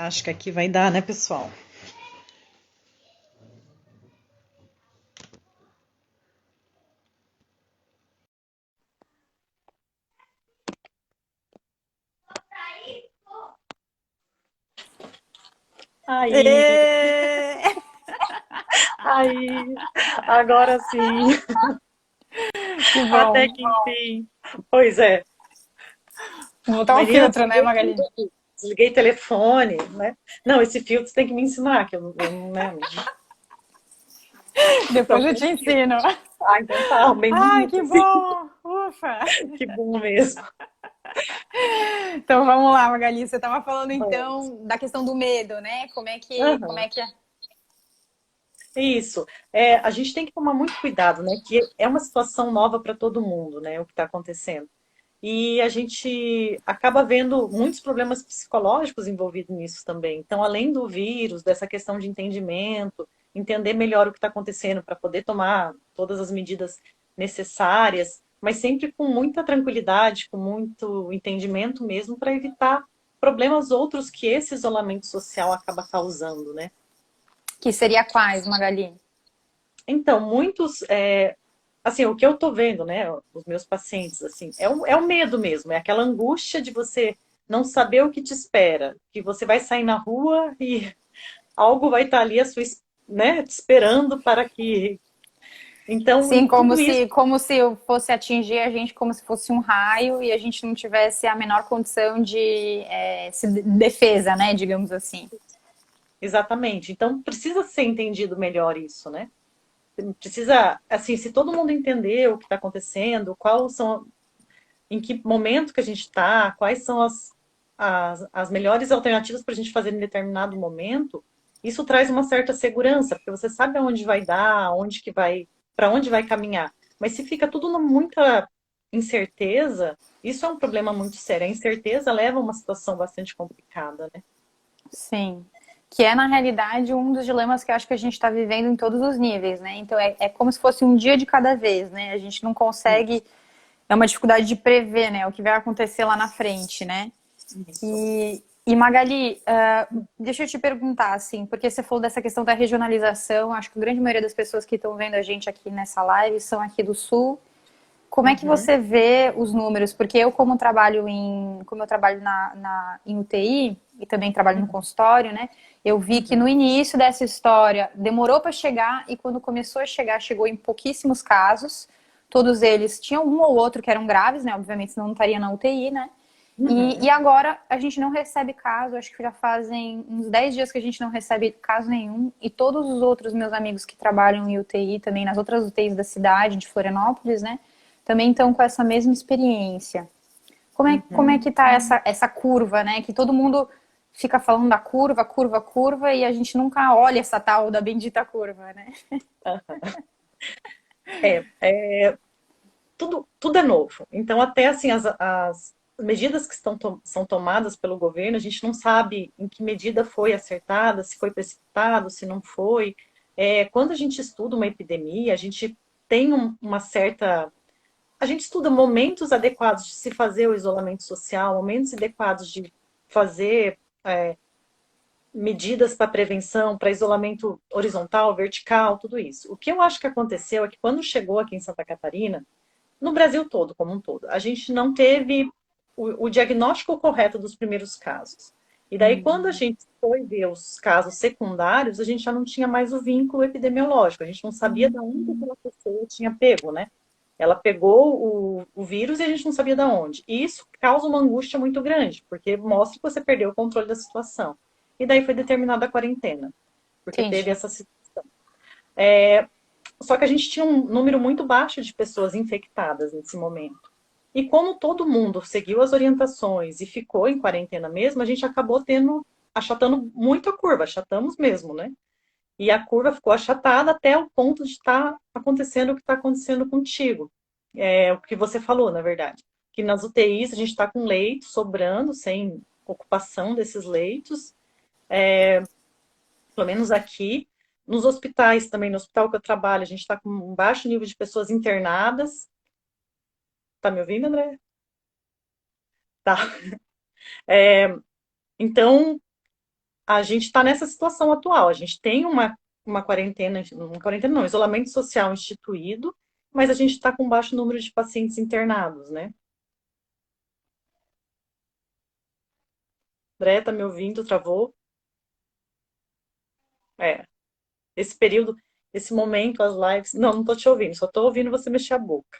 Acho que aqui vai dar, né, pessoal? Aí, Ê! aí, agora sim, Que até bom. que enfim. Pois é, Vou botar um menina, filtro, né, desliguei Magali? tudo aqui. Desliguei telefone, né? Não, esse filtro você tem que me ensinar, que eu não, né, Depois então, eu te ensino. então tá, Ai, bendito, que sim, bom! Ufa! que bom mesmo. Então vamos lá, Magali. Você estava falando Vamos. então da questão do medo, né? Como Aham. é que é? Isso. A gente tem que tomar muito cuidado, né? Que é uma situação nova para todo mundo, né? O que está acontecendo. E a gente acaba vendo muitos problemas psicológicos envolvidos nisso também. Então, além do vírus, dessa questão de entendimento, entender melhor o que está acontecendo para poder tomar todas as medidas necessárias, mas sempre com muita tranquilidade, com muito entendimento mesmo, para evitar problemas outros que esse isolamento social acaba causando, né? Que seria quais, Magali? Então, muitos, assim, o que eu tô vendo, né, os meus pacientes, assim, é o medo mesmo, é aquela angústia de você não saber o que te espera, que você vai sair na rua e algo vai estar ali, né, te esperando para que... Então, Sim, tudo isso, como se eu fosse atingir a gente como se fosse um raio e a gente não tivesse a menor condição de defesa, né? Digamos assim. exatamente. Então, precisa ser entendido melhor isso, né? Precisa, assim, se todo mundo entender o que está acontecendo, quais são em que momento que a gente está, quais são as melhores alternativas para a gente fazer em determinado momento, isso traz uma certa segurança, porque você sabe aonde vai dar, onde que vai, para onde vai caminhar. Mas se fica tudo muita incerteza, isso é um problema muito sério. A incerteza leva a uma situação bastante complicada, né? Sim. Que é, na realidade, um dos dilemas que eu acho que a gente está vivendo em todos os níveis, né? Então, é como se fosse um dia de cada vez, né? A gente não consegue. Isso, É uma dificuldade de prever, né? O que vai acontecer lá na frente, né? isso. E Magali, deixa eu te perguntar, assim, porque você falou dessa questão da regionalização, acho que a grande maioria das pessoas que estão vendo a gente aqui nessa live são aqui do Sul. Como é que Uhum, você vê os números? Porque eu, como eu trabalho em UTI e também trabalho no uhum, consultório, né? Eu vi que uhum, no início dessa história demorou para chegar e quando começou a chegar, chegou em pouquíssimos casos. Todos eles tinham um ou outro que eram graves, né? Obviamente, senão não estaria na UTI, né? E uhum. agora a gente não recebe caso, acho que já fazem uns 10 dias que a gente não recebe caso nenhum. E todos os outros meus amigos que trabalham em UTI, também nas outras UTIs da cidade, de Florianópolis, né? Também estão com essa mesma experiência. Como é Uhum. que tá essa curva, né? Que todo mundo fica falando da curva, curva, curva, e a gente nunca olha essa tal da bendita curva, né? Tudo é novo. Então, até assim, as medidas que são tomadas pelo governo, a gente não sabe em que medida foi acertada, se foi precipitado, se não foi. Quando a gente estuda uma epidemia, a gente tem uma certa. A gente estuda momentos adequados de se fazer o isolamento social, momentos adequados de fazer medidas para prevenção, para isolamento horizontal, vertical, tudo isso. O que eu acho que aconteceu é que quando chegou aqui em Santa Catarina, no Brasil todo, como um todo. A gente não teve o diagnóstico correto dos primeiros casos. E daí, quando a gente foi ver os casos secundários, a gente já não tinha mais o vínculo epidemiológico, a gente não sabia de onde aquela pessoa tinha pego, né? Ela pegou o vírus e a gente não sabia de onde. E isso causa uma angústia muito grande, porque mostra que você perdeu o controle da situação. E daí foi determinada a quarentena, porque teve Entendi. essa situação. Só que a gente tinha um número muito baixo de pessoas infectadas nesse momento. E como todo mundo seguiu as orientações e ficou em quarentena mesmo, a gente acabou achatando muito a curva, achatamos mesmo, né? E a curva ficou achatada até o ponto de estar acontecendo o que está acontecendo contigo. É o que você falou, na verdade. Que nas UTIs a gente está com leitos sobrando, sem ocupação desses leitos, pelo menos aqui. Nos hospitais também, no hospital que eu trabalho, a gente está com um baixo nível de pessoas internadas. Tá me ouvindo, André? Tá. Então, a gente está nessa situação atual. A gente tem uma quarentena não, isolamento social instituído, mas a gente está com baixo número de pacientes internados, né? André, tá me ouvindo? Travou? É, esse período, esse momento, as lives. Não, não tô te ouvindo, só tô ouvindo você mexer a boca.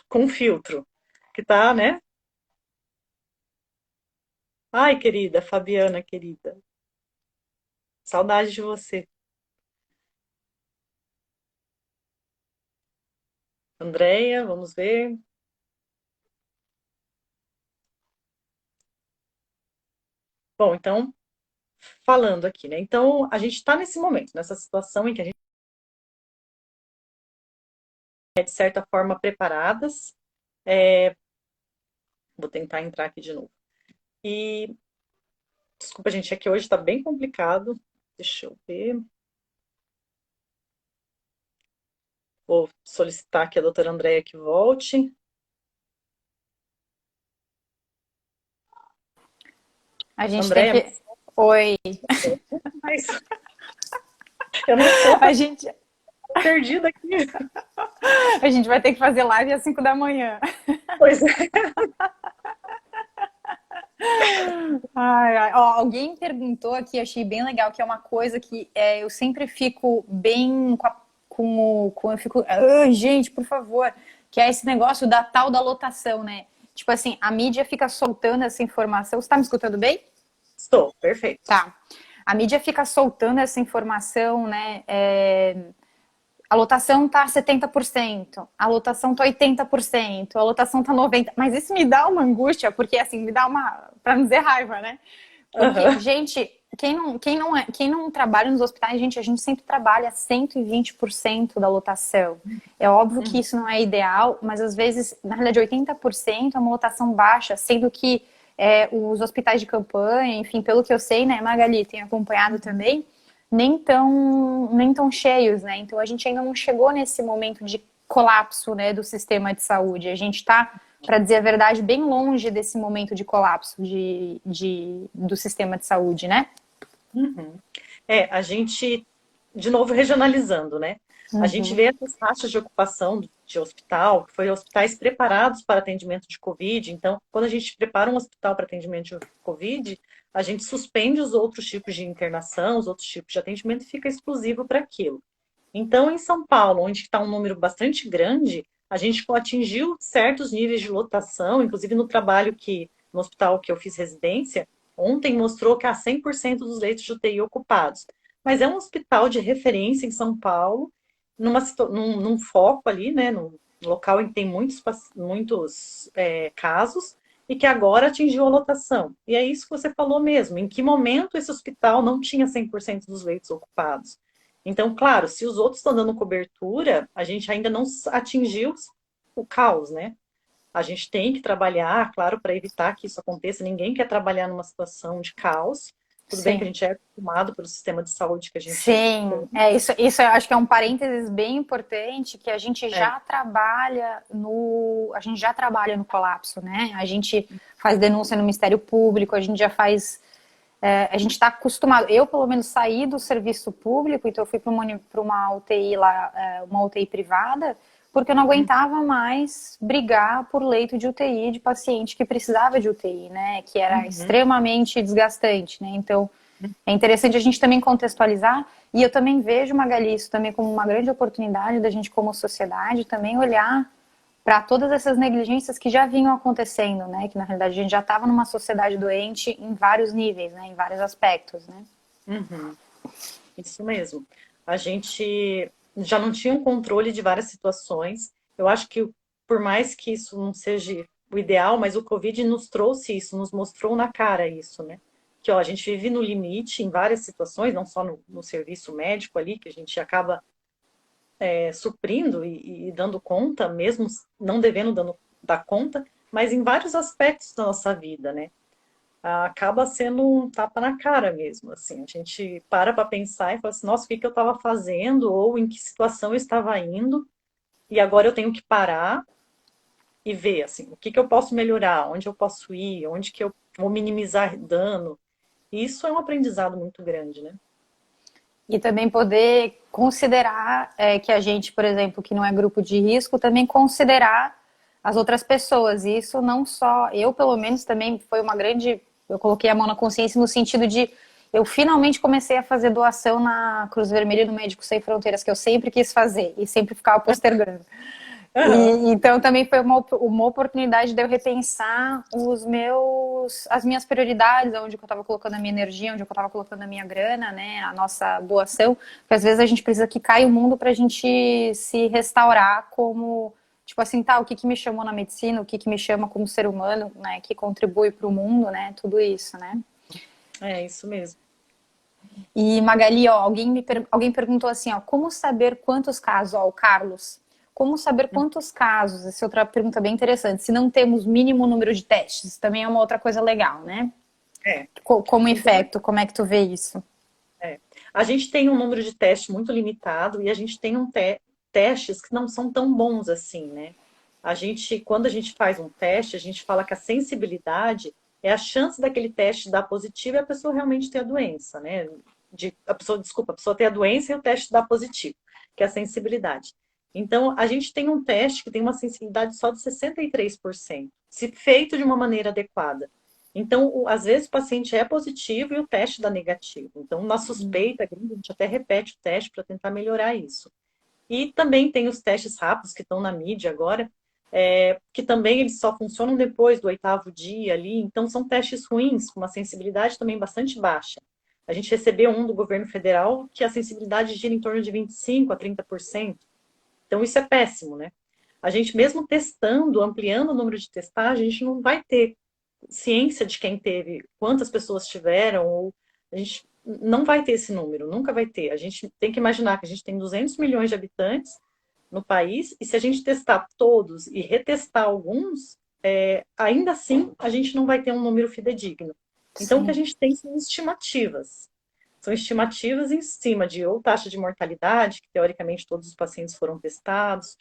Com filtro. Que tá, né? Ai, querida, Fabiana, querida. Saudade de você. Andréia, vamos ver. Bom, então, falando aqui, né? Então, a gente está nesse momento, nessa situação em que a gente é, de certa forma, preparadas. Vou tentar entrar aqui de novo. E, desculpa, gente, é que hoje está bem complicado. Deixa eu ver. Vou solicitar que a doutora Andréia que volte. A gente tem Andréia, que. Oi. mas eu não tô A gente, perdida aqui. a gente vai ter que fazer live às 5 da manhã. Pois é. Ai, ai. Ó, alguém perguntou aqui, achei bem legal, que é uma coisa que eu sempre fico bem eu fico, "Ai, gente, por favor, que é esse negócio da tal da lotação, né? Tipo assim, a mídia fica soltando essa informação. Você tá me escutando bem? Estou, perfeito. Tá. A mídia fica soltando essa informação, né? A lotação tá 70%, a lotação tá 80%, a lotação tá 90%. Mas isso me dá uma angústia, porque assim, me dá uma, para não dizer raiva, né? Porque, Aham. gente, quem não trabalha nos hospitais, gente, a gente sempre trabalha 120% da lotação. É óbvio que Uhum. isso não é ideal, mas às vezes, na realidade, 80% é uma lotação baixa, sendo que os hospitais de campanha, enfim, pelo que eu sei, né, Magali, tem acompanhado também, nem tão cheios, né? Então a gente ainda não chegou nesse momento de colapso, né, do sistema de saúde. A gente está, para dizer a verdade, bem longe desse momento de colapso do sistema de saúde, né? Uhum. É, a gente, de novo, regionalizando, né? A gente Uhum. vê essas taxas de ocupação de hospital, que foi hospitais preparados para atendimento de Covid. Então, quando a gente prepara um hospital para atendimento de Covid, a gente suspende os outros tipos de internação, os outros tipos de atendimento e fica exclusivo para aquilo. Então, em São Paulo, onde está um número bastante grande, a gente atingiu certos níveis de lotação, inclusive no trabalho no hospital que eu fiz residência, ontem mostrou que há 100% dos leitos de UTI ocupados. Mas é um hospital de referência em São Paulo, num foco ali, né, num local em que tem muitos casos, e que agora atingiu a lotação. E é isso que você falou mesmo. Em que momento esse hospital não tinha 100% dos leitos ocupados? Então, claro, se os outros estão dando cobertura, a gente ainda não atingiu o caos, né? A gente tem que trabalhar, claro, para evitar que isso aconteça. Ninguém quer trabalhar numa situação de caos. Tudo bem que a Sim. gente é acostumado pelo sistema de saúde que a gente Sim, tem. isso eu acho que é um parênteses bem importante que É. a gente já trabalha no colapso, né? A gente faz denúncia no Ministério Público, a gente já faz, a gente está acostumado. Eu, pelo menos, saí do serviço público, então eu fui para uma UTI lá, uma UTI privada, porque eu não aguentava mais brigar por leito de UTI de paciente que precisava de UTI, né? Que era Uhum. extremamente desgastante, né? Então é interessante a gente também contextualizar, e eu também vejo, Magali, isso também como uma grande oportunidade da gente, como sociedade, também olhar para todas essas negligências que já vinham acontecendo, né? Que na realidade a gente já estava numa sociedade doente em vários níveis, né? Em vários aspectos, né? Uhum. Isso mesmo. A gente já não tinha um controle de várias situações. Eu acho que, por mais que isso não seja o ideal, mas o Covid nos trouxe isso, nos mostrou na cara isso, né? Que ó, a gente vive no limite em várias situações, não só no serviço médico ali, que a gente acaba suprindo e dando conta, mesmo não devendo dar conta, mas em vários aspectos da nossa vida, né? Acaba sendo um tapa na cara mesmo, assim, a gente para pensar e fala assim, nossa, o que que eu estava fazendo ou em que situação eu estava indo e agora eu tenho que parar e ver, assim, o que que eu posso melhorar, onde eu posso ir, onde que eu vou minimizar dano E isso é um aprendizado muito grande, né? E também poder considerar que a gente, por exemplo, que não é grupo de risco, também considerar as outras pessoas. E isso não só, eu pelo menos também foi uma grande. Eu coloquei a mão na consciência no sentido de eu finalmente comecei a fazer doação na Cruz Vermelha e no Médicos Sem Fronteiras, que eu sempre quis fazer e sempre ficava postergando. Aham. E, então também foi uma oportunidade de eu repensar as minhas prioridades, onde eu estava colocando a minha energia, onde eu estava colocando a minha grana, né, a nossa doação, porque às vezes a gente precisa que caia o mundo para a gente se restaurar como, tipo assim, tá, o que me chamou na medicina, o que me chama como ser humano, né, que contribui para o mundo, né, tudo isso, né. É isso mesmo. E Magali, ó, alguém perguntou assim, ó, como saber quantos casos, ó, o Carlos, como saber quantos casos? Essa é outra pergunta bem interessante. Se não temos mínimo número de testes, também é uma outra coisa legal, né? É. Como Então, infecto, como é que tu vê isso? é. A gente tem um número de testes muito limitado e a gente tem testes que não são tão bons assim, né? Quando a gente faz um teste, a gente fala que a sensibilidade é a chance daquele teste dar positivo e a pessoa realmente ter a doença, né? A pessoa ter a doença e o teste dar positivo, que é a sensibilidade. Então, a gente tem um teste que tem uma sensibilidade só de 63%, se feito de uma maneira adequada. Então, às vezes o paciente é positivo e o teste dá negativo. Então, na suspeita, a gente até repete o teste para tentar melhorar isso. E também tem os testes rápidos que estão na mídia agora, que também eles só funcionam depois do 8º dia ali. Então, são testes ruins, com uma sensibilidade também bastante baixa. A gente recebeu um do governo federal que a sensibilidade gira em torno de 25% a 30%. Então, isso é péssimo, né? A gente mesmo testando, ampliando o número de testagem, a gente não vai ter ciência de quem teve, quantas pessoas tiveram, ou a gente não vai ter esse número, nunca vai ter. A gente tem que imaginar que a gente tem 200 milhões de habitantes no país, e se a gente testar todos e retestar alguns, ainda assim a gente não vai ter um número fidedigno. Então, o que a Sim. gente tem são estimativas. São estimativas em cima de ou taxa de mortalidade, que teoricamente todos os pacientes foram testados,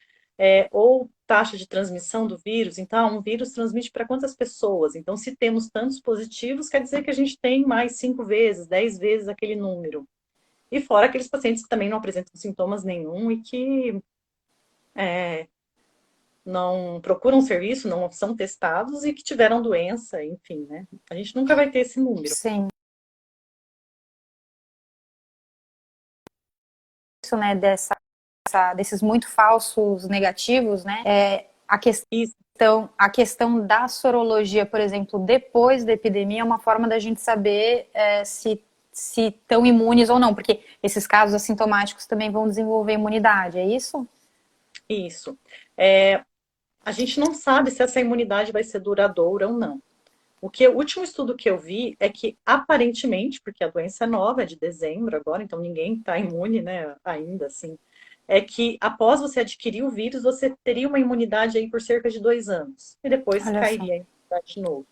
ou taxa de transmissão do vírus. Então, um vírus transmite para quantas pessoas? Então, se temos tantos positivos, quer dizer que a gente tem mais 5 vezes, 10 vezes aquele número. E fora aqueles pacientes que também não apresentam sintomas nenhum e que não procuram serviço, não são testados e que tiveram doença, enfim, né? A gente nunca vai ter esse número. Sim. Isso, né, desses muito falsos negativos, né? A Isso, a questão da sorologia, por exemplo, depois da epidemia, é uma forma da gente saber se estão imunes ou não, porque esses casos assintomáticos também vão desenvolver imunidade, é isso? isso. A gente não sabe se essa imunidade vai ser duradoura ou não. O último estudo que eu vi é que, aparentemente, porque a doença é nova, é de dezembro agora, então ninguém está imune, né, ainda assim, é que após você adquirir o vírus, você teria uma imunidade aí por cerca de 2 anos, e depois Olha só. cairia a imunidade de novo.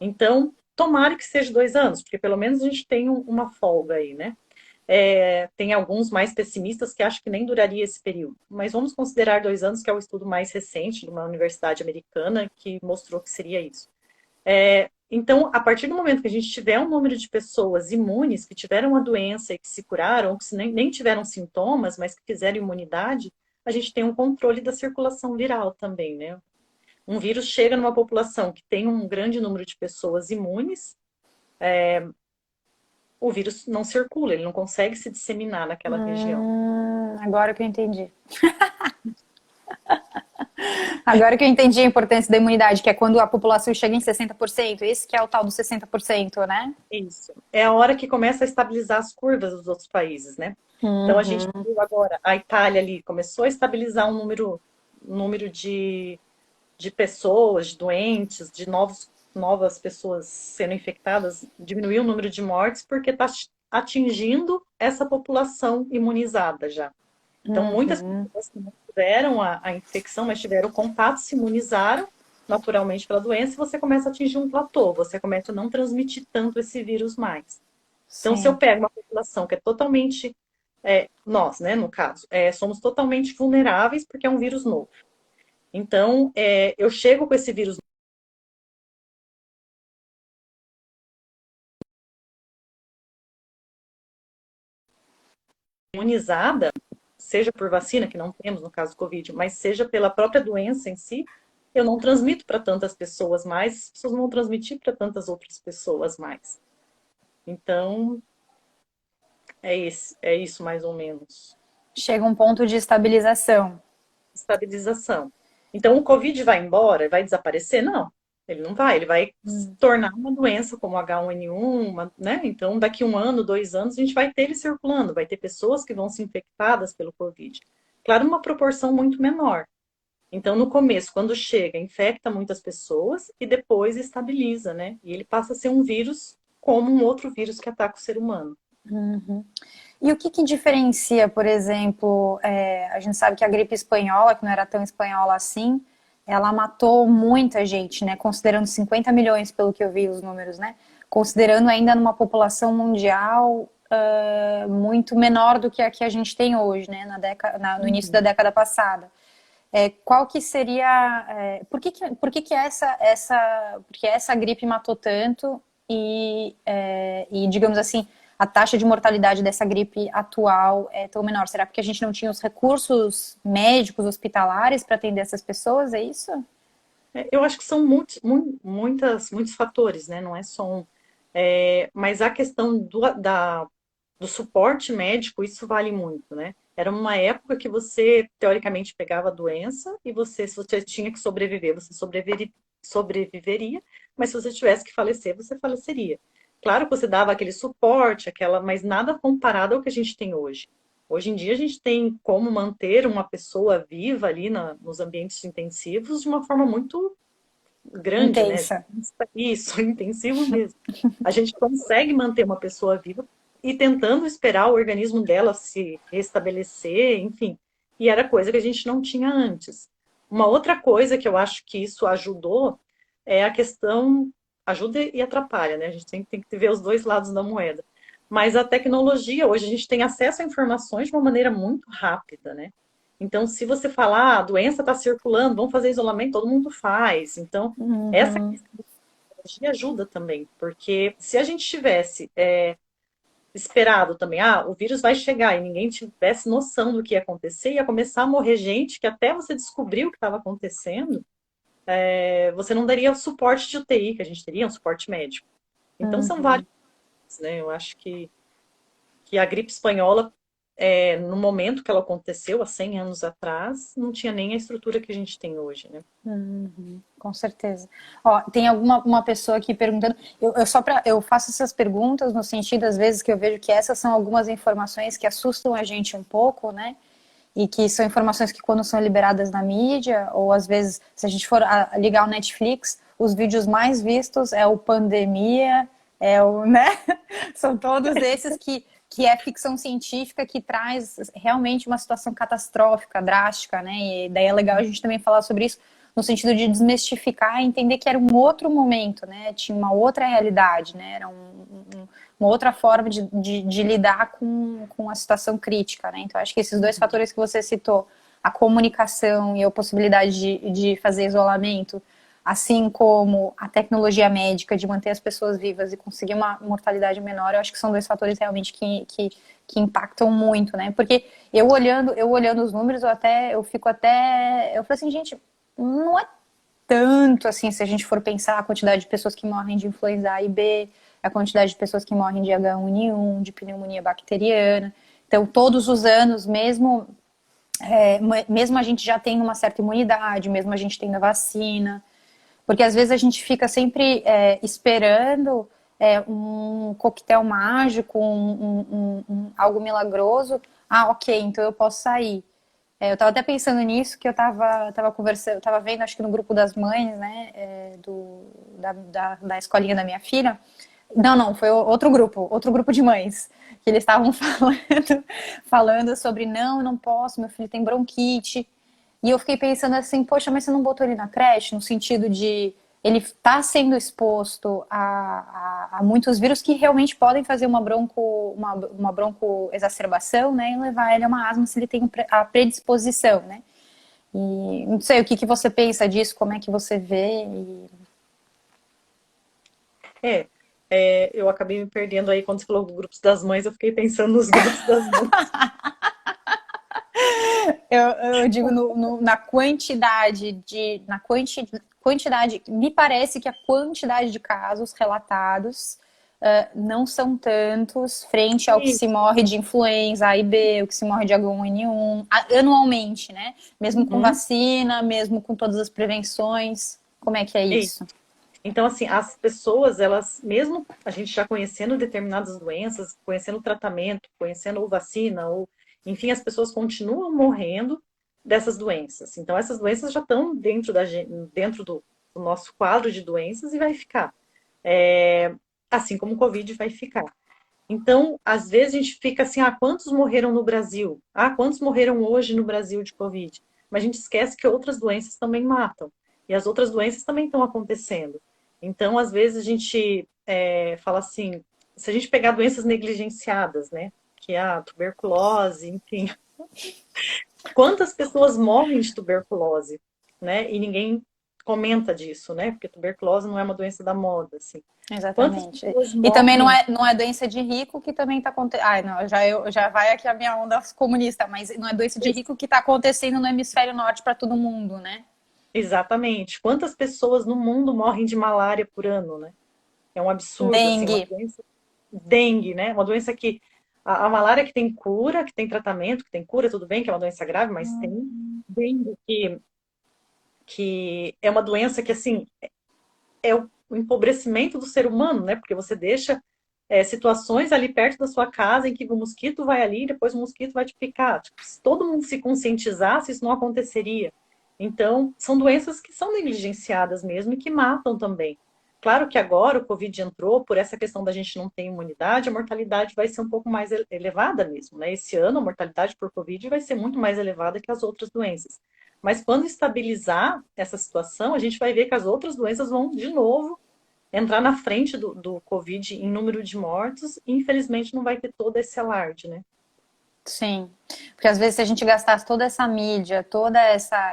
Então, tomara que seja 2 anos, porque pelo menos a gente tem uma folga aí, né? Tem alguns mais pessimistas que acham que nem duraria esse período, mas vamos considerar 2 anos, que é o estudo mais recente de uma universidade americana que mostrou que seria isso. Então, a partir do momento que a gente tiver um número de pessoas imunes que tiveram a doença e que se curaram, ou que nem tiveram sintomas, mas que fizeram imunidade, a gente tem um controle da circulação viral também, né? Um vírus chega numa população que tem um grande número de pessoas imunes, o vírus não circula, ele não consegue se disseminar naquela região. Agora que eu entendi. Agora que eu entendi a importância da imunidade, que é quando a população chega em 60%, esse que é o tal do 60%, né? Isso. É a hora que começa a estabilizar as curvas dos outros países, né? Então a gente Uhum. viu agora, a Itália ali começou a estabilizar um número de pessoas, de doentes, de novas pessoas sendo infectadas, diminuiu o número de mortes porque está atingindo essa população imunizada já. Então, muitas Uhum. pessoas que não tiveram a infecção, mas tiveram contato, se imunizaram naturalmente pela doença e você começa a atingir um platô, você começa a não transmitir tanto esse vírus mais. Então, se eu Sim. pego uma população que é totalmente, nós, né, no caso, somos totalmente vulneráveis porque é um vírus novo. Então, eu chego com esse vírus imunizada, seja por vacina, que não temos no caso do Covid, mas seja pela própria doença em si, eu não transmito para tantas pessoas mais, as pessoas não vão transmitir para tantas outras pessoas mais. Então, é isso mais ou menos. Chega um ponto de estabilização. Estabilização. Então, o Covid vai embora, vai desaparecer? Não, ele não vai, ele vai se tornar uma doença como H1N1, né? Então, daqui 1 ano, 2 anos, a gente vai ter ele circulando, vai ter pessoas que vão ser infectadas pelo Covid. Claro, uma proporção muito menor. Então, no começo, quando chega, infecta muitas pessoas e depois estabiliza, né? E ele passa a ser um vírus como um outro vírus que ataca o ser humano. Uhum. E o que que diferencia, por exemplo, a gente sabe que a gripe espanhola, que não era tão espanhola assim, ela matou muita gente, né? Considerando 50 milhões, pelo que eu vi os números, né? Considerando ainda numa população mundial muito menor do que a que a gente tem hoje, né? No início da década passada. Qual que seria... por que porque essa gripe matou tanto e, digamos assim, a taxa de mortalidade dessa gripe atual é tão menor? Será porque a gente não tinha os recursos médicos, hospitalares para atender essas pessoas? É isso? Eu acho que são muitos fatores, né? Não é só um. Mas a questão do suporte médico, isso vale muito, né? Era uma época que você, teoricamente, pegava a doença e se você tinha que sobreviver, você sobreviveria, mas se você tivesse que falecer, você faleceria. Claro que você dava aquele suporte, mas nada comparado ao que a gente tem hoje. Hoje em dia, a gente tem como manter uma pessoa viva ali nos ambientes intensivos de uma forma muito grande, né? Intensa. Isso, intensivo mesmo. A gente consegue manter uma pessoa viva e tentando esperar o organismo dela se restabelecer, enfim. E era coisa que a gente não tinha antes. Uma outra coisa que eu acho que isso ajudou é a questão, ajuda e atrapalha, né? A gente tem que ver os dois lados da moeda. Mas a tecnologia, hoje a gente tem acesso a informações de uma maneira muito rápida, né? Então, se você falar, a doença está circulando, vamos fazer isolamento, todo mundo faz. Então, essa Uhum. tecnologia ajuda também, porque se a gente tivesse esperado também, o vírus vai chegar e ninguém tivesse noção do que ia acontecer, ia começar a morrer gente que até você descobrir o que estava acontecendo, você não daria o suporte de UTI que a gente teria, um suporte médico. Então, são vários, né? Eu acho que a gripe espanhola, no momento que ela aconteceu, há 100 anos atrás, não tinha nem a estrutura que a gente tem hoje, né? Com certeza. Ó, tem uma pessoa aqui perguntando. Eu faço essas perguntas no sentido, às vezes, que eu vejo que essas são algumas informações que assustam a gente um pouco, né? E que são informações que, quando são liberadas na mídia, ou às vezes, se a gente for ligar o Netflix, os vídeos mais vistos é o Pandemia, né? São todos esses que é ficção científica, que traz realmente uma situação catastrófica, drástica, né? E daí é legal a gente também falar sobre isso no sentido de desmistificar e entender que era um outro momento, né? Tinha uma outra realidade, né? Era uma outra forma de lidar com a situação crítica, né? Então, acho que esses dois fatores que você citou, a comunicação e a possibilidade de fazer isolamento, assim como a tecnologia médica de manter as pessoas vivas e conseguir uma mortalidade menor, eu acho que são dois fatores realmente que impactam muito, né? Porque eu olhando os números, eu falei assim, gente, não é tanto assim, se a gente for pensar a quantidade de pessoas que morrem de influenza A e B, a quantidade de pessoas que morrem de H1N1, de pneumonia bacteriana. Então, todos os anos, mesmo a gente já tem uma certa imunidade, mesmo a gente tendo a vacina, porque às vezes a gente fica sempre esperando um coquetel mágico, algo milagroso. Ah, ok, então eu posso sair. Eu tava até pensando nisso, que eu tava conversando, eu tava vendo, acho que no grupo das mães, né, da escolinha da minha filha. Não, foi outro grupo de mães, que eles estavam falando sobre, não posso, meu filho tem bronquite. E eu fiquei pensando assim, poxa, mas você não botou ele na creche, no sentido de ele tá sendo exposto a muitos vírus que realmente podem fazer uma broncoexacerbação, né, e levar ele a uma asma se ele tem a predisposição, né? E não sei, o que você pensa disso, como é que você vê? Eu acabei me perdendo aí quando você falou dos grupos das mães, eu fiquei pensando nos grupos das mães. Eu digo na quantidade quantidade, me parece que a quantidade de casos relatados não são tantos frente ao que se Isso. morre de influenza A e B, o que se morre de H1N1, anualmente, né? Mesmo com Uhum. vacina, mesmo com todas as prevenções. Como é que é Isso. isso? Então, assim, as pessoas, elas, mesmo a gente já conhecendo determinadas doenças, conhecendo o tratamento, conhecendo ou vacina, ou, enfim, as pessoas continuam morrendo dessas doenças. Então, essas doenças já estão dentro do nosso quadro de doenças e vai ficar. É, assim como o Covid vai ficar. Então, às vezes a gente fica assim, quantos morreram no Brasil? Quantos morreram hoje no Brasil de Covid? Mas a gente esquece que outras doenças também matam. E as outras doenças também estão acontecendo. Então, às vezes a gente fala assim, se a gente pegar doenças negligenciadas, né? Que é a tuberculose, enfim. Quantas pessoas morrem de tuberculose, né? E ninguém comenta disso, né? Porque tuberculose não é uma doença da moda, assim. Quantas Exatamente. pessoas E também morrem? não é doença de rico que também está acontecendo. Ai, não, já vai aqui a minha onda comunista, mas não é doença de rico que está acontecendo no hemisfério norte para todo mundo, né? Exatamente. Quantas pessoas no mundo morrem de malária por ano, né? É um absurdo, assim, uma Dengue. doença, dengue, né? Uma doença que a malária que tem cura, que tem tratamento, que tem cura, tudo bem, que é uma doença grave, mas tem dengue que é uma doença que, assim, é o empobrecimento do ser humano, né? Porque você deixa situações ali perto da sua casa em que o mosquito vai ali e depois o mosquito vai te picar. Tipo, se todo mundo se conscientizasse, isso não aconteceria. Então, são doenças que são negligenciadas mesmo e que matam também. Claro que agora o Covid entrou, por essa questão da gente não ter imunidade, a mortalidade vai ser um pouco mais elevada mesmo, né? Esse ano a mortalidade por Covid vai ser muito mais elevada que as outras doenças. Mas quando estabilizar essa situação, a gente vai ver que as outras doenças vão de novo entrar na frente do Covid em número de mortos, e infelizmente não vai ter todo esse alarde, né? Sim, porque às vezes se a gente gastasse toda essa mídia,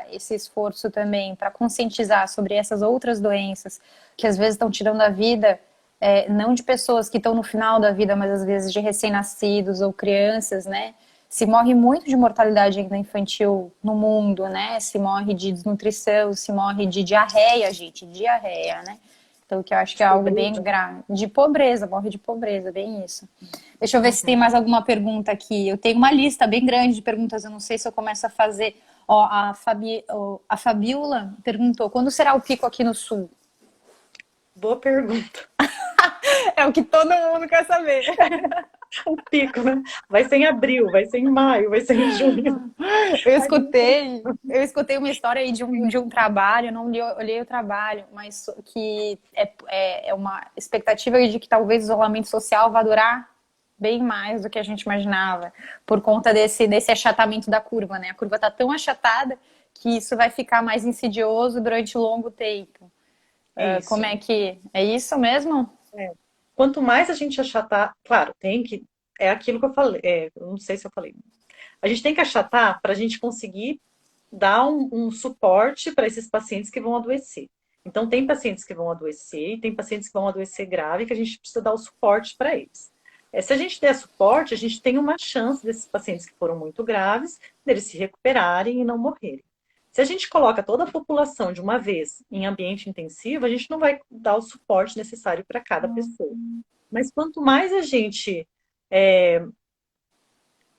esse esforço também para conscientizar sobre essas outras doenças que às vezes estão tirando a vida, não de pessoas que estão no final da vida, mas às vezes de recém-nascidos ou crianças, né? Se morre muito de mortalidade ainda infantil no mundo, né? Se morre de desnutrição, se morre de diarreia, gente, diarreia, né? Então, que eu acho que De é algo bem pobreza. grave. De pobreza, morre de pobreza, bem isso. Deixa eu ver se tem Uhum. mais alguma pergunta aqui. Eu tenho uma lista bem grande de perguntas, eu não sei se eu começo a fazer. Ó, a Fabiola perguntou: quando será o pico aqui no sul? Boa pergunta. É o que todo mundo quer saber. O pico, né? Vai ser em abril, vai ser em maio, vai ser em junho. A gente... Eu escutei uma história aí de um trabalho, eu não olhei o trabalho, mas que é uma expectativa de que talvez o isolamento social vá durar bem mais do que a gente imaginava, por conta desse achatamento da curva, né? A curva está tão achatada que isso vai ficar mais insidioso durante longo tempo. É Como isso. é que... É isso mesmo? É. Quanto mais a gente achatar, claro, tem que. É aquilo que eu falei, eu não sei se eu falei. A gente tem que achatar para a gente conseguir dar um suporte para esses pacientes que vão adoecer. Então, tem pacientes que vão adoecer e tem pacientes que vão adoecer grave que a gente precisa dar o suporte para eles. Se a gente der suporte, a gente tem uma chance desses pacientes que foram muito graves, deles se recuperarem e não morrerem. Se a gente coloca toda a população de uma vez em ambiente intensivo, a gente não vai dar o suporte necessário para cada pessoa. Mas quanto mais a gente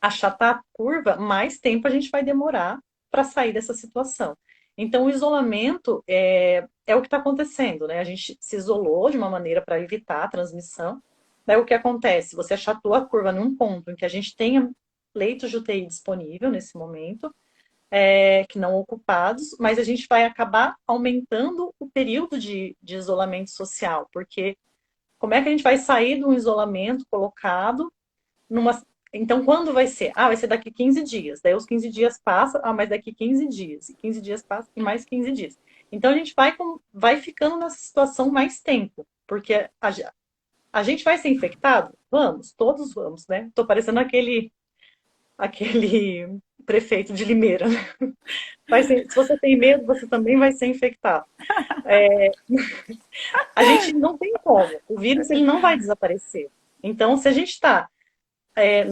achatar a curva, mais tempo a gente vai demorar para sair dessa situação. Então, o isolamento é o que está acontecendo, né? A gente se isolou de uma maneira para evitar a transmissão. Daí o que acontece? Você achatou a curva num ponto em que a gente tenha leitos de UTI disponível nesse momento, que não ocupados, mas a gente vai acabar aumentando o período de isolamento social, porque como é que a gente vai sair de um isolamento colocado numa. Então, quando vai ser? Vai ser daqui 15 dias. Daí os 15 dias passam, mas daqui 15 dias. E 15 dias passam e mais 15 dias. Então, a gente vai ficando nessa situação mais tempo. Porque a gente vai ser infectado? Vamos, todos vamos, né? Tô parecendo aquele prefeito de Limeira. Se você tem medo, você também vai ser infectado. A gente não tem como. O vírus ele não vai desaparecer. Então, se a gente está É,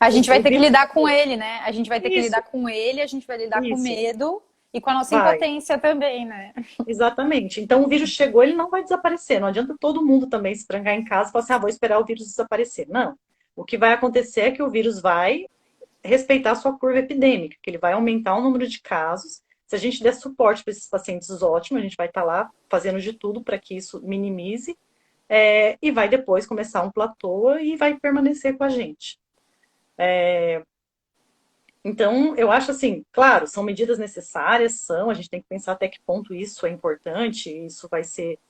A gente vai o ter que vírus. lidar com ele, né? A gente vai ter que Isso, lidar com ele, a gente vai lidar com isso, medo e com a nossa vai. impotência também, né? Exatamente. Então, o vírus chegou, ele não vai desaparecer. Não adianta todo mundo também se trancar em casa e falar assim, ah, vou esperar o vírus desaparecer. Não. O que vai acontecer é que o vírus vai respeitar a sua curva epidêmica, que ele vai aumentar o número de casos. Se a gente der suporte para esses pacientes, ótimo, a gente vai estar lá fazendo de tudo para que isso minimize, e vai depois começar um platô e vai permanecer com a gente. Então, eu acho assim, claro, são medidas necessárias, a gente tem que pensar até que ponto isso é importante, isso vai ser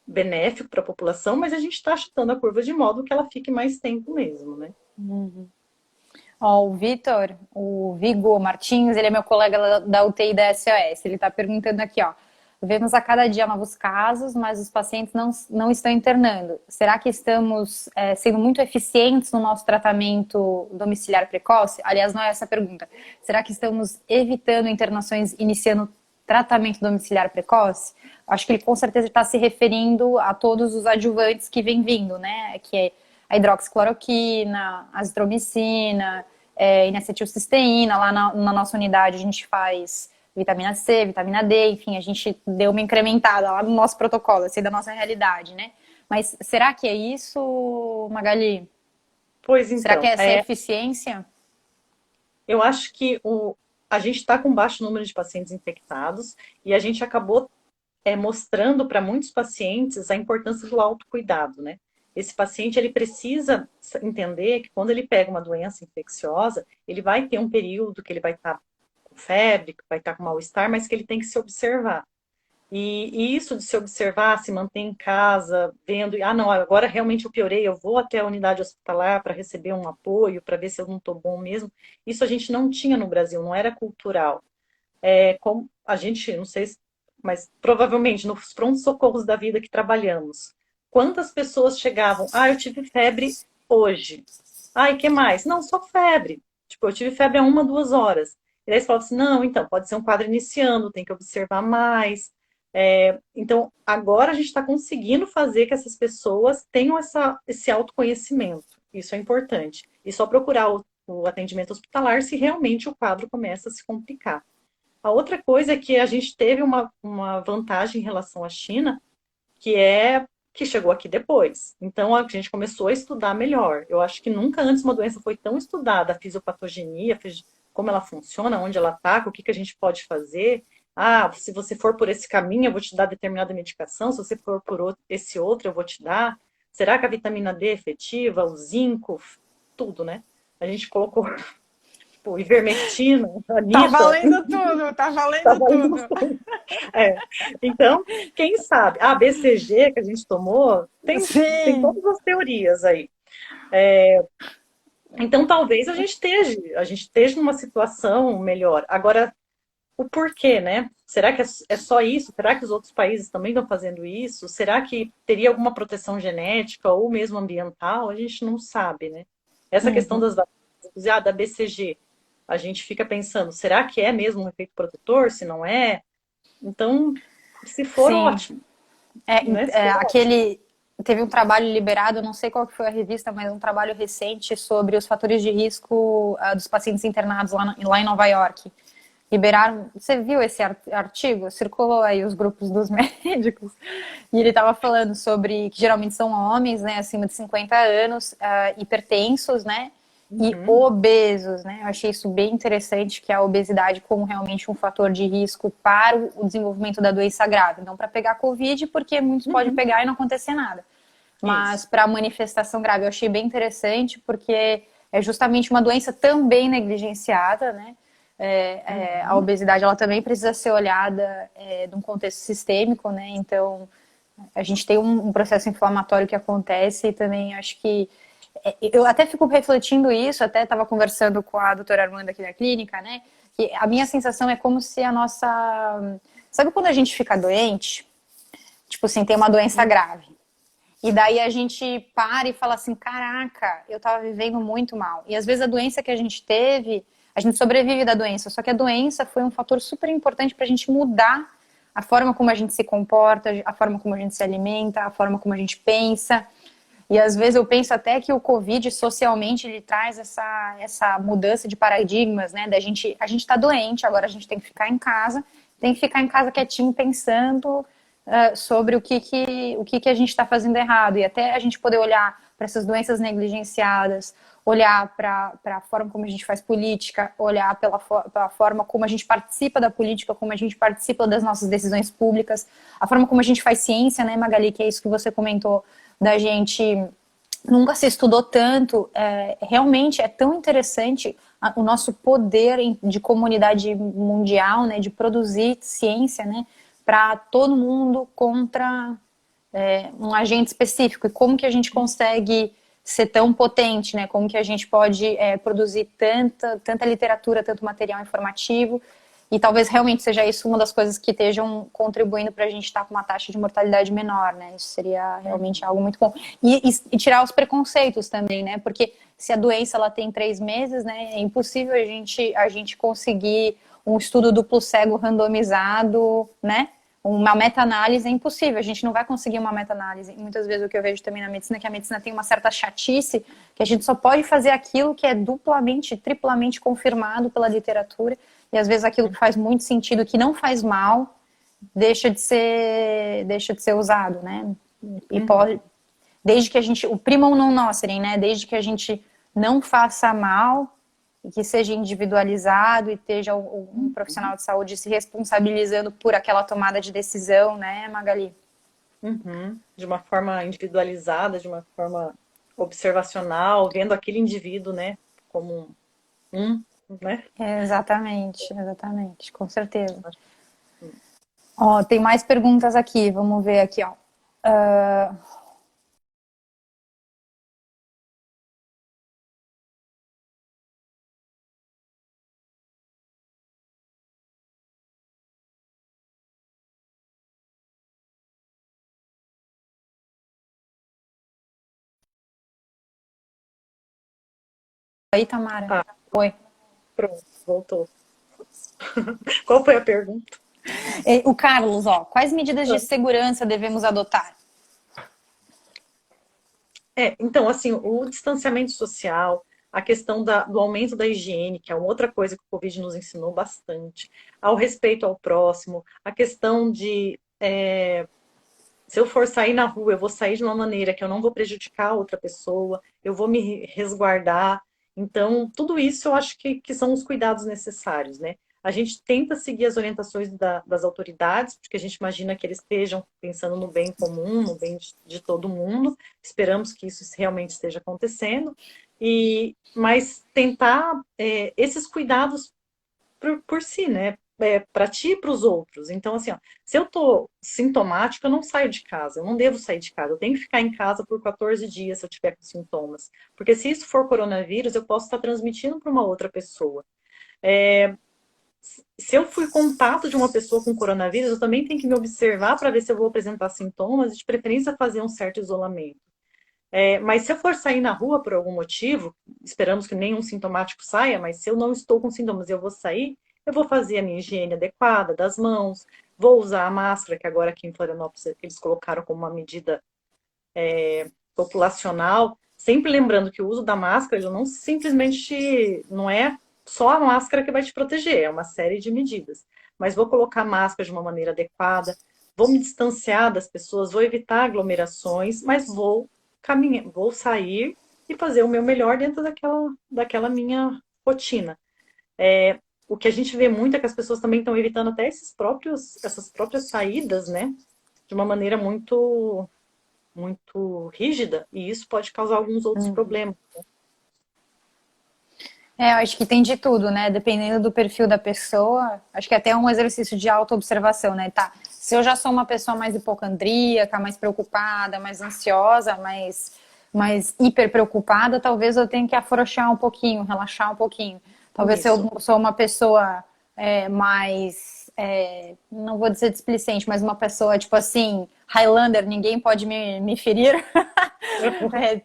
benéfico para a população, mas a gente está chutando a curva de modo que ela fique mais tempo mesmo, né? Ó, o Vitor, o Vigo Martins, ele é meu colega da UTI da SOS. Ele está perguntando aqui, ó. Vemos a cada dia novos casos, mas os pacientes não estão internando. Será que estamos sendo muito eficientes no nosso tratamento domiciliar precoce? Aliás, não é essa a pergunta. Será que estamos evitando internações iniciando tratamento domiciliar precoce? Acho que ele com certeza está se referindo a todos os adjuvantes que vem vindo, né? Que é a hidroxicloroquina, azitromicina, N-acetilcisteína. Lá na nossa unidade a gente faz vitamina C, vitamina D, enfim, a gente deu uma incrementada lá no nosso protocolo, assim, da nossa realidade, né? Mas será que é isso, Magali? Pois Será que então, é essa eficiência? eu acho que a gente está com baixo número de pacientes infectados e a gente acabou mostrando para muitos pacientes a importância do autocuidado, né? Esse paciente, ele precisa entender que quando ele pega uma doença infecciosa, ele vai ter um período que ele vai estar com febre, que vai estar com mal-estar, mas que ele tem que se observar. E isso de se observar, se manter em casa, vendo, ah, não, agora realmente eu piorei, eu vou até a unidade hospitalar para receber um apoio, para ver se eu não estou bom mesmo. Isso a gente não tinha no Brasil, não era cultural. Como a gente, não sei, mas provavelmente nos prontos-socorros da vida que trabalhamos, quantas pessoas chegavam, ah, eu tive febre hoje. Ah, e que mais? Não, só febre. Tipo, eu tive febre há 1, 2 horas. E daí você fala assim, não, então, pode ser um quadro iniciando, tem que observar mais. Então, agora a gente está conseguindo fazer que essas pessoas tenham esse autoconhecimento. Isso é importante. E só procurar o atendimento hospitalar se realmente o quadro começa a se complicar. A outra coisa é que a gente teve uma vantagem em relação à China, que é que chegou aqui depois. Então a gente começou a estudar melhor. Eu acho que nunca antes uma doença foi tão estudada, a fisiopatogenia, como ela funciona, onde ela ataca, o que a gente pode fazer. Ah, se você for por esse caminho, eu vou te dar determinada medicação, se você for por esse outro, eu vou te dar. Será que a vitamina D é efetiva, o zinco, tudo, né? A gente colocou tipo, ivermectina, Tá anita, valendo tudo, tá tá valendo valendo tudo. tudo. É. Então, quem sabe? A BCG que a gente tomou, tem Sim. todas as teorias aí. Então, talvez a gente esteja numa situação melhor. Agora, o porquê, né? Será que é só isso? Será que os outros países também estão fazendo isso? Será que teria alguma proteção genética ou mesmo ambiental? A gente não sabe, né? Essa questão das vacinas, da BCG, a gente fica pensando, será que é mesmo um efeito protetor? Se não é? Então, se for, Sim. ótimo. Né? Se for, ótimo. Aquele. Teve um trabalho liberado, não sei qual que foi a revista, mas um trabalho recente sobre os fatores de risco dos pacientes internados lá em Nova York. Liberaram. Você viu esse artigo? Circulou aí os grupos dos médicos. E ele estava falando sobre que geralmente são homens, né, acima de 50 anos, hipertensos, né? E obesos, né? Eu achei isso bem interessante, que a obesidade como realmente um fator de risco para o desenvolvimento da doença grave. Não para pegar Covid, porque muitos podem pegar e não acontecer nada. Mas para manifestação grave, eu achei bem interessante, porque é justamente uma doença também negligenciada, né? A obesidade, ela também precisa ser olhada num contexto sistêmico, né? Então, a gente tem um processo inflamatório que acontece e também acho que eu até fico refletindo isso, até estava conversando com a doutora Armanda aqui na clínica, né? Que a minha sensação é como se a nossa... Sabe quando a gente fica doente? Tipo assim, tem uma doença grave. E daí a gente para e fala assim, caraca, eu tava vivendo muito mal. E às vezes a doença que a gente teve, a gente sobrevive da doença. Só que a doença foi um fator super importante pra gente mudar a forma como a gente se comporta, a forma como a gente se alimenta, a forma como a gente pensa. E às vezes eu penso até que o Covid socialmente ele traz essa mudança de paradigmas, né? A gente tá doente, agora a gente tem que ficar em casa, tem que ficar em casa quietinho pensando sobre o que a gente está fazendo errado. E até a gente poder olhar para essas doenças negligenciadas, olhar para a forma como a gente faz política, olhar pela forma como a gente participa da política, como a gente participa das nossas decisões públicas, a forma como a gente faz ciência, né, Magali, que é isso que você comentou, da gente nunca se estudou tanto, realmente é tão interessante o nosso poder de comunidade mundial, né, de produzir ciência, né, para todo mundo contra um agente específico, e como que a gente consegue ser tão potente, né? Como que a gente pode produzir tanta literatura, tanto material informativo, e talvez realmente seja isso uma das coisas que estejam contribuindo para a gente estar com uma taxa de mortalidade menor, né? Isso seria realmente algo muito bom. E tirar os preconceitos também, né? Porque se a doença ela tem 3 meses, né? É impossível a gente conseguir um estudo duplo cego randomizado, né? Uma meta-análise é impossível, a gente não vai conseguir uma meta-análise. E muitas vezes o que eu vejo também na medicina é que a medicina tem uma certa chatice, que a gente só pode fazer aquilo que é duplamente, triplamente confirmado pela literatura, e às vezes aquilo que faz muito sentido, que não faz mal, deixa de ser usado, né? E pode, desde que a gente, o primum non nocere, né? Desde que a gente não faça mal, e que seja individualizado e esteja um profissional de saúde se responsabilizando por aquela tomada de decisão, né, Magali? De uma forma individualizada, de uma forma observacional, vendo aquele indivíduo, né, como um, né? Exatamente, com certeza. Ó, tem mais perguntas aqui, vamos ver aqui, ó. Aí, Tamara. Ah, Oi. pronto, voltou. Qual foi a pergunta? O Carlos, ó, quais medidas de segurança devemos adotar? Então, assim, o distanciamento social, a questão do aumento da higiene, que é uma outra coisa que o Covid nos ensinou bastante, ao respeito ao próximo, a questão de se eu for sair na rua, eu vou sair de uma maneira que eu não vou prejudicar a outra pessoa, eu vou me resguardar. Então, tudo isso eu acho que são os cuidados necessários, né? A gente tenta seguir as orientações das autoridades, porque a gente imagina que eles estejam pensando no bem comum, no bem de todo mundo. Esperamos que isso realmente esteja acontecendo. Mas tentar esses cuidados por si, né? Para ti e para os outros. Então, assim, ó, se eu tô sintomática, eu não saio de casa, eu não devo sair de casa, eu tenho que ficar em casa por 14 dias se eu tiver com sintomas. Porque se isso for coronavírus, eu posso estar transmitindo para uma outra pessoa. Se eu fui contato de uma pessoa com coronavírus, eu também tenho que me observar para ver se eu vou apresentar sintomas e, de preferência, fazer um certo isolamento. Mas se eu for sair na rua por algum motivo, esperamos que nenhum sintomático saia, mas se eu não estou com sintomas e eu vou sair, eu vou fazer a minha higiene adequada das mãos, vou usar a máscara, que agora aqui em Florianópolis eles colocaram como uma medida populacional, sempre lembrando que o uso da máscara ele não simplesmente não é só a máscara que vai te proteger, é uma série de medidas. Mas vou colocar a máscara de uma maneira adequada, vou me distanciar das pessoas, vou evitar aglomerações, mas vou caminhar, vou sair e fazer o meu melhor dentro daquela minha rotina. O que a gente vê muito é que as pessoas também estão evitando até essas próprias saídas, né? De uma maneira muito rígida, e isso pode causar alguns outros problemas. Eu acho que tem de tudo, né? Dependendo do perfil da pessoa, acho que até é um exercício de autoobservação, né? Tá, se eu já sou uma pessoa mais hipocondríaca, mais preocupada, mais ansiosa, mais hiper preocupada, talvez eu tenha que afrouxar um pouquinho, relaxar um pouquinho. Talvez se eu sou uma pessoa mais, não vou dizer displicente, mas uma pessoa tipo assim, Highlander, ninguém pode me ferir.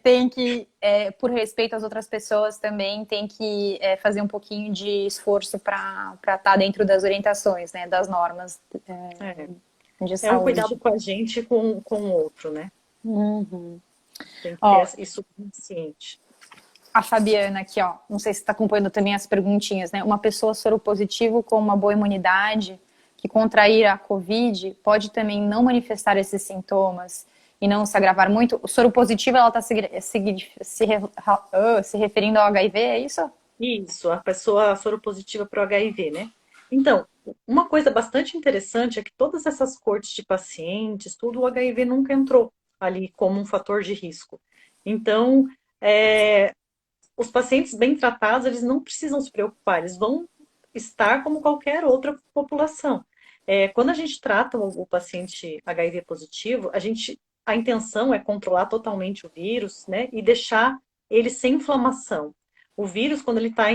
Tem que, por respeito às outras pessoas também, tem que fazer um pouquinho de esforço para estar dentro das orientações, né, das normas de É um saúde. cuidado com a gente e com o outro, né? Uhum. Tem que Ó, ter isso consciente. a Fabiana aqui, ó, não sei se está acompanhando também as perguntinhas, né? Uma pessoa soropositivo com uma boa imunidade que contrair a Covid pode também não manifestar esses sintomas e não se agravar muito. O soropositivo, ela está se referindo ao HIV, é isso? Isso, a pessoa soropositiva para o HIV, né? Então, uma coisa bastante interessante é que todas essas cortes de pacientes, tudo o HIV nunca entrou ali como um fator de risco. Então, é, os pacientes bem tratados, eles não precisam se preocupar, eles vão estar como qualquer outra população. Quando a gente trata o paciente HIV positivo, a intenção é controlar totalmente o vírus, né, e deixar ele sem inflamação. O vírus, quando ele tá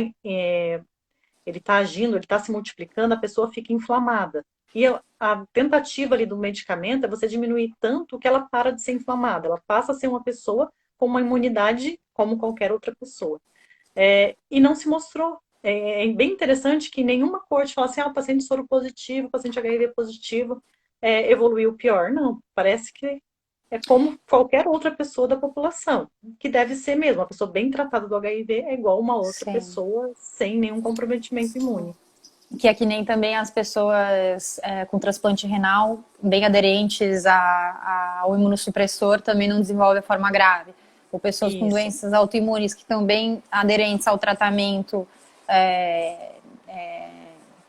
agindo, ele está se multiplicando, a pessoa fica inflamada. E a tentativa ali do medicamento é você diminuir tanto que ela para de ser inflamada, ela passa a ser uma pessoa com uma imunidade como qualquer outra pessoa. E não se mostrou. É bem interessante que nenhuma corte fala assim, o paciente soro positivo, paciente HIV positivo evoluiu pior. Não, parece que é como qualquer outra pessoa da população, que deve ser mesmo. Uma pessoa bem tratada do HIV é igual uma outra Sim. pessoa sem nenhum comprometimento imune. Que é que nem também as pessoas com transplante renal, bem aderentes ao imunossupressor, também não desenvolvem a forma grave. Ou pessoas com Isso, doenças autoimunes que estão bem aderentes ao tratamento, é, é,